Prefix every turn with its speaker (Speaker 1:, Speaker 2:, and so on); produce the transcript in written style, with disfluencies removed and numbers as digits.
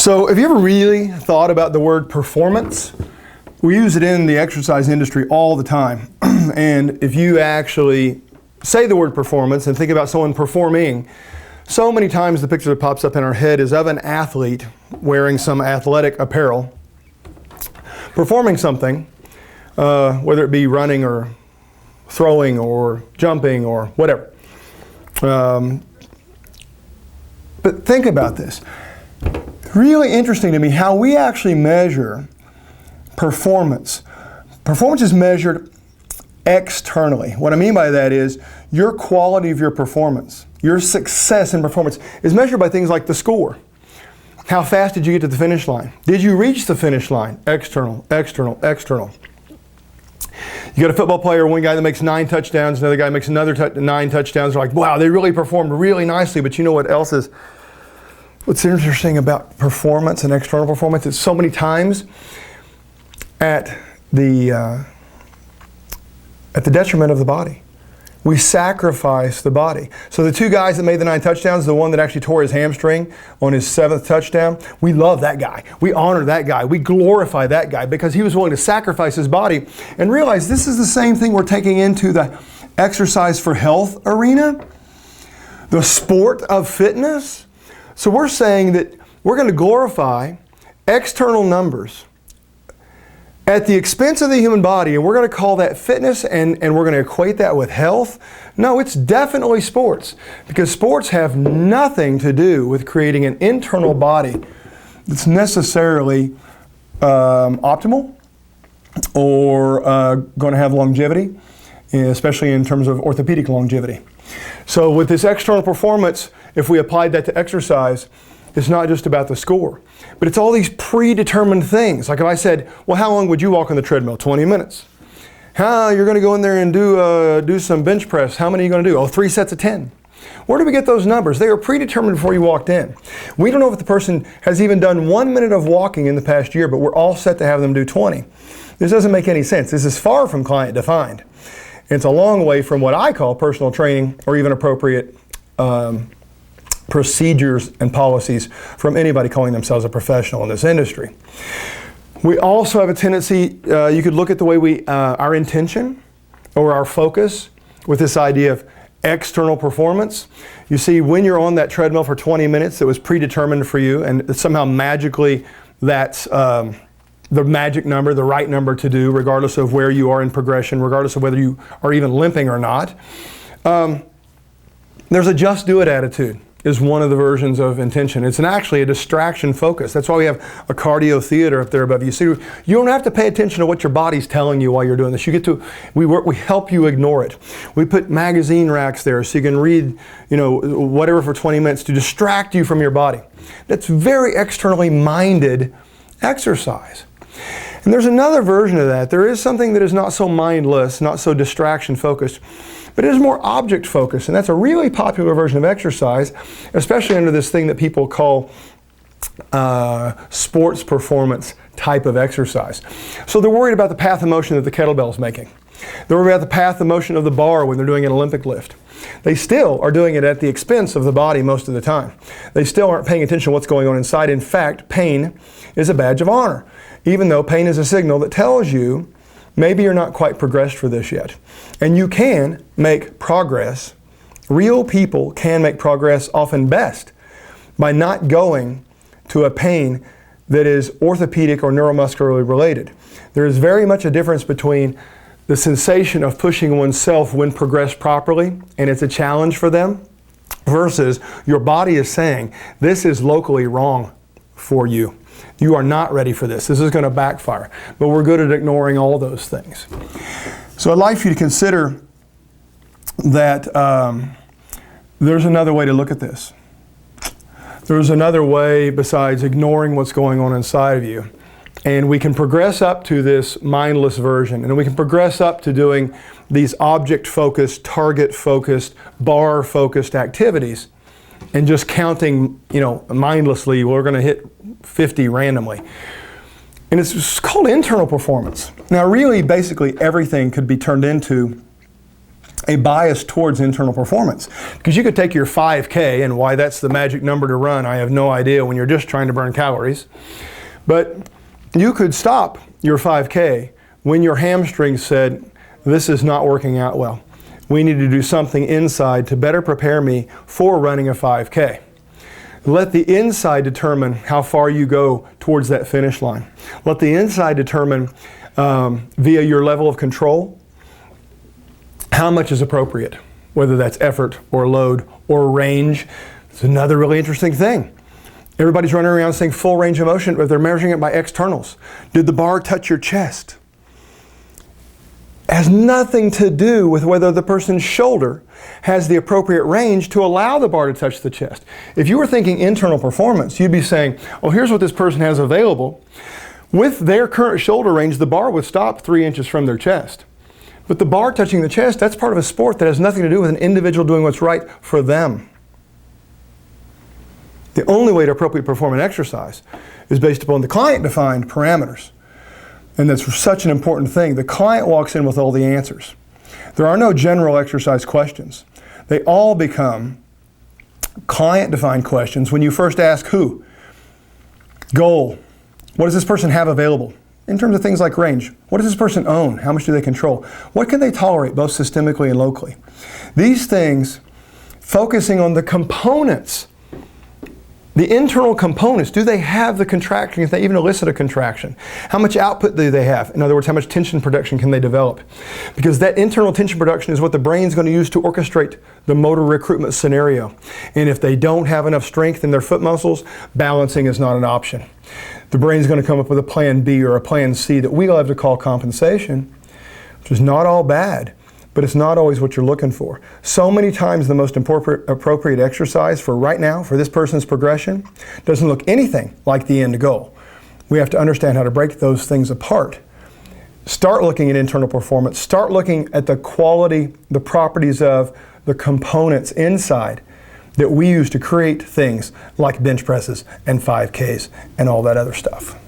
Speaker 1: So have you ever really thought about the word performance? We use it in the exercise industry all the time. And if you actually say the word performance and think about someone performing, so many times the picture that pops up in our head is of an athlete wearing some athletic apparel, performing something, whether it be running or throwing or jumping or whatever. But think about this. Really interesting to me how we actually measure performance. Performance is measured externally. What I mean by that is your quality of your performance, your success in performance is measured by things like the score. How fast did you get to the finish line? Did you reach the finish line? External, external, external. You got a football player, one guy that makes 9 touchdowns, another guy makes another 9 touchdowns. They're like, wow, they really performed really nicely. But you know what else is? What's interesting about performance and external performance is so many times at the detriment of the body. We sacrifice the body. So the 2 guys that made the 9 touchdowns, the one that actually tore his hamstring on his 7th touchdown, we love that guy. We honor that guy. We glorify that guy because he was willing to sacrifice his body and realize this is the same thing we're taking into the exercise for health arena, the sport of fitness. So we're saying that we're going to glorify external numbers at the expense of the human body, and we're going to call that fitness, and we're going to equate that with health. No, it's definitely sports, because sports have nothing to do with creating an internal body that's necessarily optimal or going to have longevity, especially in terms of orthopedic longevity. So with this external performance, if we applied that to exercise, it's not just about the score, but it's all these predetermined things. Like if I said, well, how long would you walk on the treadmill? 20 minutes. You're going to go in there and do some bench press. How many are you going to do? Oh, 3 sets of 10. Where do we get those numbers? They were predetermined before you walked in. We don't know if the person has even done 1 minute of walking in the past year, but we're all set to have them do 20. This doesn't make any sense. This is far from client defined. It's a long way from what I call personal training or even appropriate procedures and policies from anybody calling themselves a professional in this industry. We also have a tendency, you could look at the way our intention or our focus with this idea of external performance. You see, when you're on that treadmill for 20 minutes, it was predetermined for you, and somehow magically that's the magic number, the right number to do, regardless of where you are in progression, regardless of whether you are even limping or not. There's a just do it attitude is one of the versions of intention. It's actually a distraction focus. That's why we have a cardio theater up there above you. So you don't have to pay attention to what your body's telling you while you're doing this. You get to, we help you ignore it. We put magazine racks there so you can read, whatever for 20 minutes to distract you from your body. That's very externally minded exercise. And there's another version of that. There is something that is not so mindless, not so distraction focused, but it is more object focused, and that's a really popular version of exercise, especially under this thing that people call sports performance type of exercise. So they're worried about the path of motion that the kettlebell's making. They're worried about the path of motion of the bar when they're doing an Olympic lift. They still are doing it at the expense of the body most of the time. They still aren't paying attention to what's going on inside. In fact, pain is a badge of honor, even though pain is a signal that tells you maybe you're not quite progressed for this yet. And you can make progress. Real people can make progress often best by not going to a pain that is orthopedic or neuromuscularly related. There is very much a difference between the sensation of pushing oneself when progressed properly, and it's a challenge for them, versus your body is saying, this is locally wrong for you. You are not ready for this. This is going to backfire. But we're good at ignoring all those things. So I'd like for you to consider that there's another way to look at this. There's another way besides ignoring what's going on inside of you. And we can progress up to this mindless version. And we can progress up to doing these object-focused, target-focused, bar-focused activities. And just counting, mindlessly, we're going to hit 50 randomly. And it's called internal performance. Now, really, basically, everything could be turned into a bias towards internal performance. Because you could take your 5K, and why that's the magic number to run, I have no idea when you're just trying to burn calories. But you could stop your 5K when your hamstring said, this is not working out well. We need to do something inside to better prepare me for running a 5K. Let the inside determine how far you go towards that finish line. Let the inside determine via your level of control how much is appropriate, whether that's effort or load or range. It's another really interesting thing. Everybody's running around saying full range of motion, but they're measuring it by externals. Did the bar touch your chest? It has nothing to do with whether the person's shoulder has the appropriate range to allow the bar to touch the chest. If you were thinking internal performance, you'd be saying, oh, here's what this person has available. With their current shoulder range, the bar would stop 3 inches from their chest. But the bar touching the chest, that's part of a sport that has nothing to do with an individual doing what's right for them. The only way to appropriately perform an exercise is based upon the client-defined parameters. And that's such an important thing. The client walks in with all the answers. There are no general exercise questions. They all become client-defined questions when you first ask who, goal, what does this person have available? In terms of things like range, what does this person own? How much do they control? What can they tolerate both systemically and locally? These things, focusing on the components, the internal components, do they have the contraction? Can they even elicit a contraction? How much output do they have? In other words, how much tension production can they develop? Because that internal tension production is what the brain's going to use to orchestrate the motor recruitment scenario. And if they don't have enough strength in their foot muscles, balancing is not an option. The brain's going to come up with a plan B or a plan C that we love to call compensation, which is not all bad, but it's not always what you're looking for. So many times the most appropriate exercise for right now, for this person's progression, doesn't look anything like the end goal. We have to understand how to break those things apart. Start looking at internal performance. Start looking at the quality, the properties of the components inside that we use to create things like bench presses and 5Ks and all that other stuff.